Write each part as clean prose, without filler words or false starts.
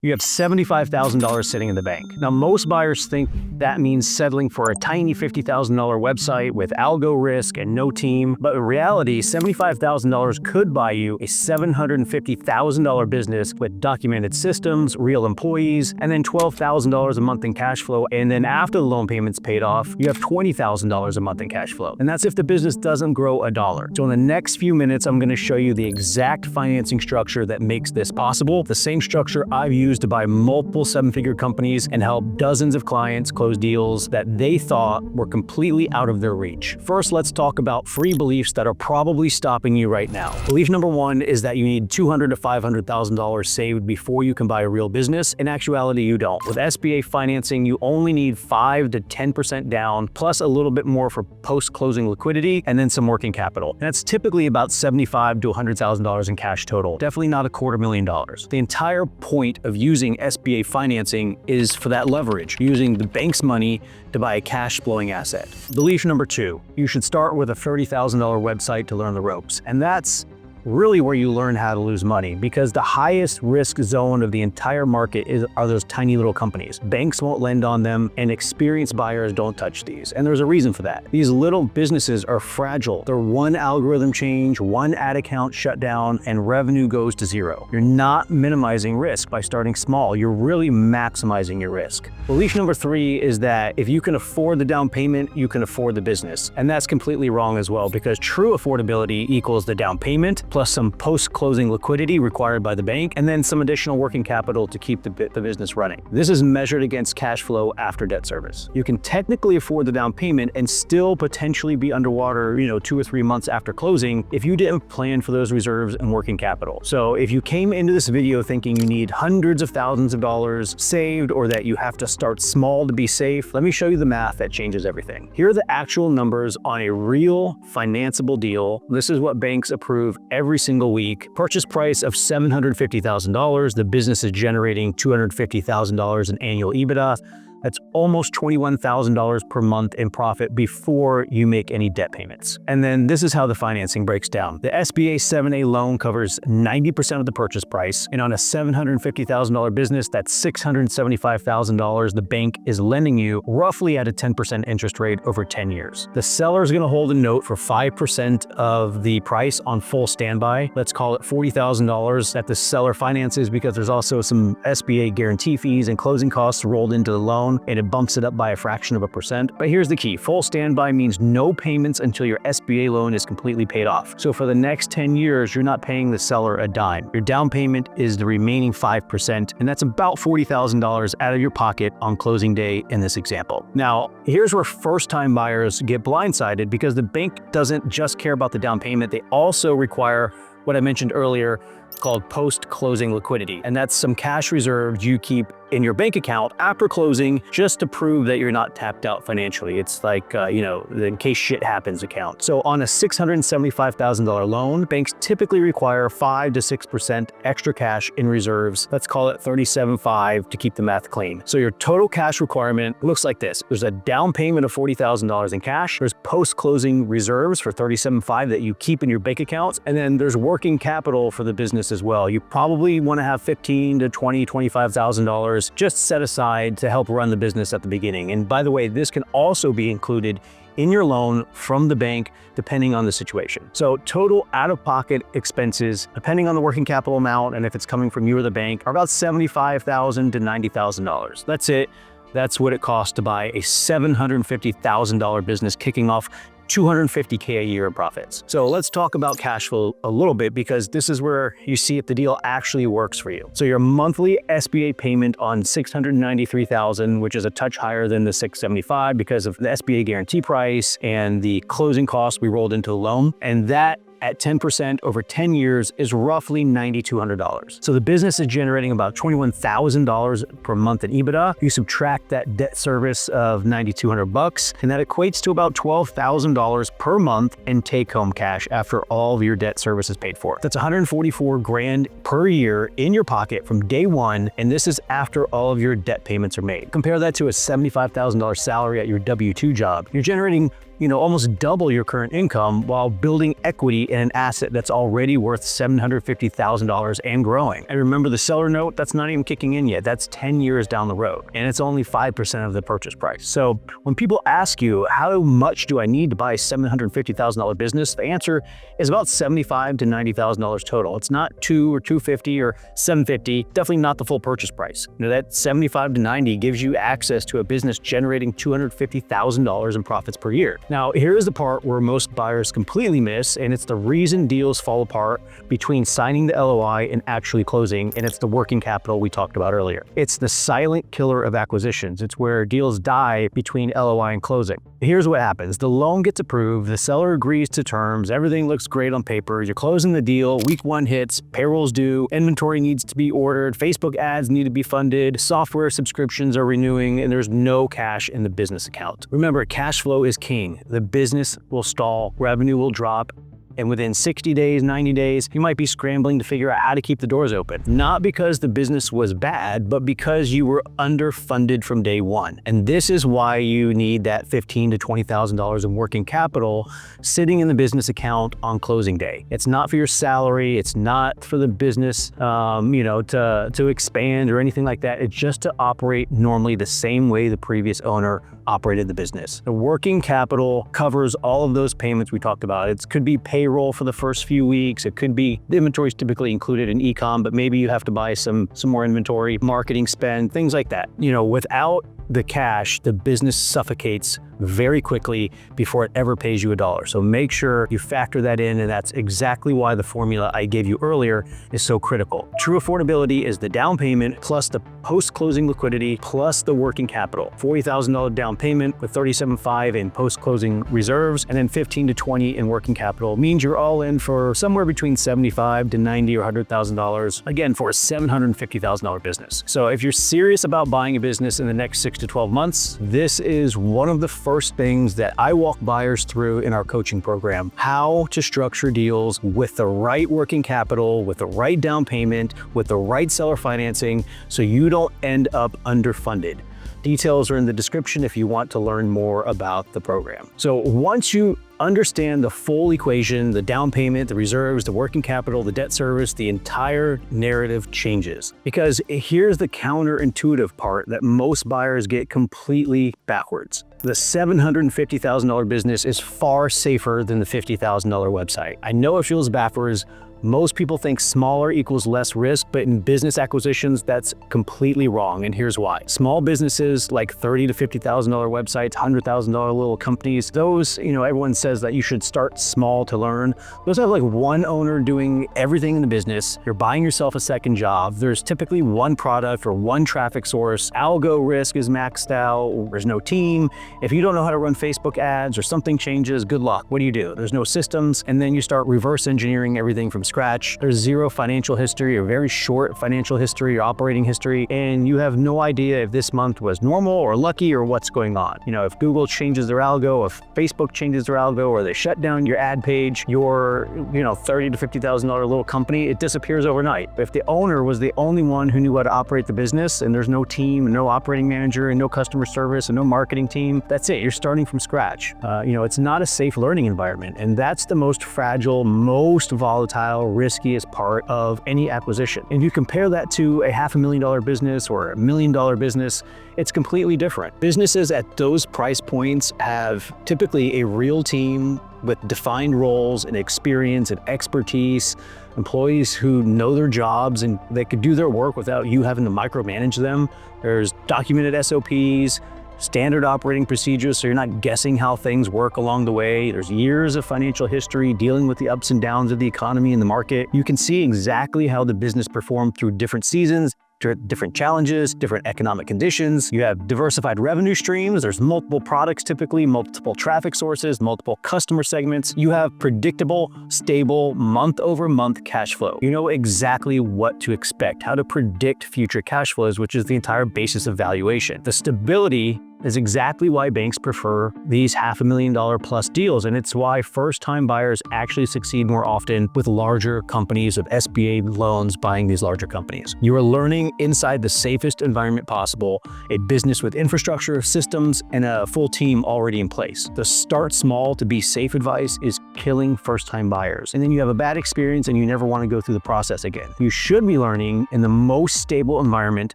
You have $75,000 sitting in the bank. Now, most buyers think that means settling for a tiny $50,000 website with algo risk and no team, but in reality, $75,000 could buy you a $750,000 business with documented systems, real employees, and then $12,000 a month in cash flow. And then after the loan payment's paid off, you have $20,000 a month in cash flow. And that's if the business doesn't grow a dollar. So in the next few minutes, I'm gonna show you the exact financing structure that makes this possible, the same structure I've used to buy multiple seven-figure companies and help dozens of clients close deals that they thought were completely out of their reach. First, let's talk about three beliefs that are probably stopping you right now. Belief number one is that you need $200,000 to $500,000 saved before you can buy a real business. In actuality, you don't. With SBA financing, you only need 5 to 10% down, plus a little bit more for post-closing liquidity, and then some working capital. And that's typically about $75,000 to $100,000 in cash total. Definitely not $250,000. The entire point of using SBA financing is for that leverage, using the bank's money to buy a cash-flowing asset. Belief number two, you should start with a $30,000 website to learn the ropes. And that's really where you learn how to lose money, because the highest risk zone of the entire market are those tiny little companies. Banks won't lend on them, and experienced buyers don't touch these. And there's a reason for that. These little businesses are fragile. They're one algorithm change, one ad account shut down, and revenue goes to zero. You're not minimizing risk by starting small. You're really maximizing your risk. Belief number three is that if you can afford the down payment, you can afford the business. And that's completely wrong as well, because true affordability equals the down payment plus some post-closing liquidity required by the bank, and then some additional working capital to keep the business running. This is measured against cash flow after debt service. You can technically afford the down payment and still potentially be underwater, 2 or 3 months after closing if you didn't plan for those reserves and working capital. So if you came into this video thinking you need hundreds of thousands of dollars saved, or that you have to start small to be safe, let me show you the math that changes everything. Here are the actual numbers on a real financeable deal. This is what banks approve every single week. Purchase price of $750,000. The business is generating $250,000 in annual EBITDA. That's almost $21,000 per month in profit before you make any debt payments. And then this is how the financing breaks down. The SBA 7A loan covers 90% of the purchase price, and on a $750,000 business, that's $675,000 the bank is lending you, roughly at a 10% interest rate over 10 years. The seller is going to hold a note for 5% of the price on full standby. Let's call it $40,000 that the seller finances, because there's also some SBA guarantee fees and closing costs rolled into the loan, and it bumps it up by a fraction of a percent. But here's the key. Full standby means no payments until your SBA loan is completely paid off. So for the next 10 years, you're not paying the seller a dime. Your down payment is the remaining 5%, and that's about $40,000 out of your pocket on closing day in this example. Now, here's where first-time buyers get blindsided, because the bank doesn't just care about the down payment. They also require what I mentioned earlier, called post-closing liquidity. And that's some cash reserves you keep in your bank account after closing, just to prove that you're not tapped out financially. It's like, the in case shit happens account. So on a $675,000 loan, banks typically require 5 to 6% extra cash in reserves. Let's call it $37,500 to keep the math clean. So your total cash requirement looks like this. There's a down payment of $40,000 in cash. There's post-closing reserves for $37,500 that you keep in your bank accounts. And then there's working capital for the business as well. You probably want to have $15,000 to $25,000 just set aside to help run the business at the beginning. And by the way, this can also be included in your loan from the bank, depending on the situation. So total out-of-pocket expenses, depending on the working capital amount and if it's coming from you or the bank, are about $75,000 to $90,000. That's it. That's what it costs to buy a $750,000 business kicking off $250K a year in profits. So let's talk about cash flow a little bit, because this is where you see if the deal actually works for you. So your monthly SBA payment on $693,000, which is a touch higher than the $675,000 because of the SBA guarantee price and the closing costs we rolled into the loan, and that at 10% over 10 years is roughly $9,200. So the business is generating about $21,000 per month in EBITDA. You subtract that debt service of $9,200, and that equates to about $12,000 per month in take-home cash after all of your debt service is paid for. That's $144,000 per year in your pocket from day one, and this is after all of your debt payments are made. Compare that to a $75,000 salary at your W-2 job. You're generating almost double your current income while building equity in an asset that's already worth $750,000 and growing. And remember the seller note, that's not even kicking in yet. That's 10 years down the road, and it's only 5% of the purchase price. So when people ask you, how much do I need to buy a $750,000 business? The answer is about $75,000 to $90,000 total. It's not $2 or $250 or $750, definitely not the full purchase price. That $75,000 to $90,000 gives you access to a business generating $250,000 in profits per year. Now, here's the part where most buyers completely miss, and it's the reason deals fall apart between signing the LOI and actually closing, and it's the working capital we talked about earlier. It's the silent killer of acquisitions. It's where deals die between LOI and closing. Here's what happens. The loan gets approved, the seller agrees to terms, everything looks great on paper, you're closing the deal, week 1 hits, payroll's due, inventory needs to be ordered, Facebook ads need to be funded, software subscriptions are renewing, and there's no cash in the business account. Remember, cash flow is king. The business will stall, revenue will drop, and within 60 days, 90 days, you might be scrambling to figure out how to keep the doors open. Not because the business was bad, but because you were underfunded from day one. And this is why you need that $15,000 to $20,000 in working capital sitting in the business account on closing day. It's not for your salary. It's not for the business, to expand or anything like that. It's just to operate normally the same way the previous owner operated the business. The working capital covers all of those payments we talked about. It could be payroll for the first few weeks. It could be, the inventory is typically included in e-com, but maybe you have to buy some more inventory, marketing spend, things like that. Without the cash, the business suffocates very quickly before it ever pays you a dollar. So make sure you factor that in, and that's exactly why the formula I gave you earlier is so critical. True affordability is the down payment plus the post-closing liquidity plus the working capital. $40,000 down payment with $37,500 in post-closing reserves, and then $15,000 to $20,000 in working capital means you're all in for somewhere between $75,000 to $90,000 or $100,000, again, for a $750,000 business. So if you're serious about buying a business in the next 6 to 12 months, this is one of the first things that I walk buyers through in our coaching program: how to structure deals with the right working capital, with the right down payment, with the right seller financing, so you don't end up underfunded. Details are in the description if you want to learn more about the program. So once you understand the full equation, the down payment, the reserves, the working capital, the debt service, the entire narrative changes. Because here's the counterintuitive part that most buyers get completely backwards. The $750,000 business is far safer than the $50,000 website. I know it feels backwards. Most people think smaller equals less risk, but in business acquisitions, that's completely wrong, and here's why. Small businesses like $30,000 to $50,000 websites, $100,000 little companies, those, everyone says that you should start small to learn. Those have like one owner doing everything in the business. You're buying yourself a second job. There's typically one product or one traffic source. Algo risk is maxed out. There's no team. If you don't know how to run Facebook ads or something changes, good luck. What do? There's no systems, and then you start reverse engineering everything from scratch. There's zero financial history or very short financial history or operating history, and you have no idea if this month was normal or lucky or what's going on. If Google changes their algo, if Facebook changes their algo, or they shut down your ad page, your $30,000 to $50,000 little company, it disappears overnight. If the owner was the only one who knew how to operate the business, and there's no team, and no operating manager, and no customer service, and no marketing team, that's it. You're starting from scratch. It's not a safe learning environment, and that's the most fragile, most volatile, riskiest part of any acquisition. And you compare that to a $500,000 business or $1 million business, it's completely different. Businesses at those price points have typically a real team with defined roles and experience and expertise, employees who know their jobs and they could do their work without you having to micromanage them. There's documented SOPs, standard operating procedures, so you're not guessing how things work along the way. There's years of financial history dealing with the ups and downs of the economy and the market. You can see exactly how the business performed through different seasons, different challenges, different economic conditions. You have diversified revenue streams. There's multiple products, typically multiple traffic sources, multiple customer segments. You have predictable, stable, month-over-month cash flow. You know exactly what to expect, how to predict future cash flows, which is the entire basis of valuation. The stability is exactly why banks prefer these $500,000 plus deals, and it's why first-time buyers actually succeed more often with larger companies of SBA loans buying these larger companies. You are learning inside the safest environment possible, a business with infrastructure, systems, and a full team already in place. The start small to be safe advice is killing first-time buyers, and then you have a bad experience and you never want to go through the process again. You should be learning in the most stable environment,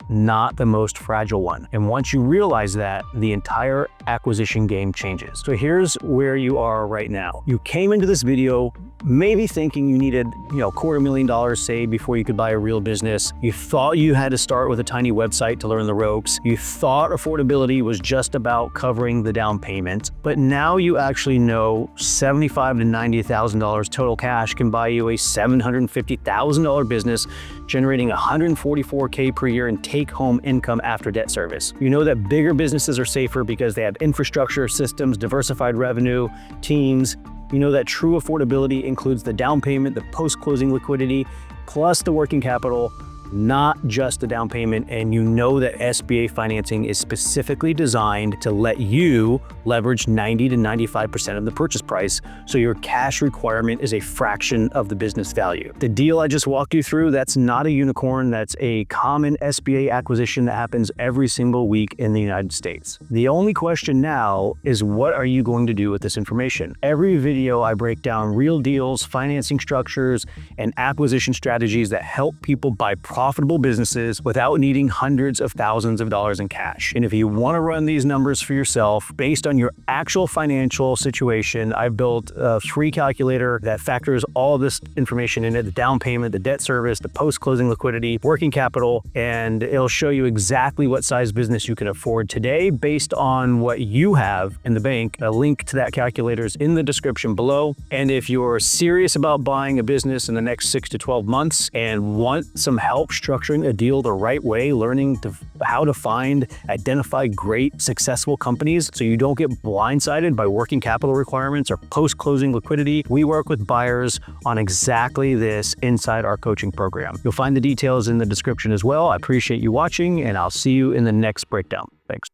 not the most fragile one. And once you realize that, the entire acquisition game changes. So here's where you are right now. You came into this video maybe thinking you needed, $250,000 saved before you could buy a real business. You thought you had to start with a tiny website to learn the ropes. You thought affordability was just about covering the down payment, but now you actually know $75,000 to $90,000 total cash can buy you a $750,000 business, generating $144K per year in take-home income after debt service. You know that bigger businesses are safer because they have infrastructure, systems, diversified revenue, teams. You know that true affordability includes the down payment, the post-closing liquidity, plus the working capital, not just the down payment. And you know that SBA financing is specifically designed to let you leverage 90 to 95% of the purchase price, so your cash requirement is a fraction of the business value. The deal I just walked you through, that's not a unicorn. That's a common SBA acquisition that happens every single week in the United States. The only question now is, what are you going to do with this information? Every video I break down real deals, financing structures, and acquisition strategies that help people buy profitable businesses without needing hundreds of thousands of dollars in cash. And if you want to run these numbers for yourself based on your actual financial situation, I've built a free calculator that factors all this information in it: the down payment, the debt service, the post-closing liquidity, working capital, and it'll show you exactly what size business you can afford today based on what you have in the bank. A link to that calculator is in the description below. And if you're serious about buying a business in the next 6 to 12 months and want some help structuring a deal the right way, learning how to find, identify great, successful companies so you don't get blindsided by working capital requirements or post-closing liquidity, we work with buyers on exactly this inside our coaching program. You'll find the details in the description as well. I appreciate you watching, and I'll see you in the next breakdown. Thanks.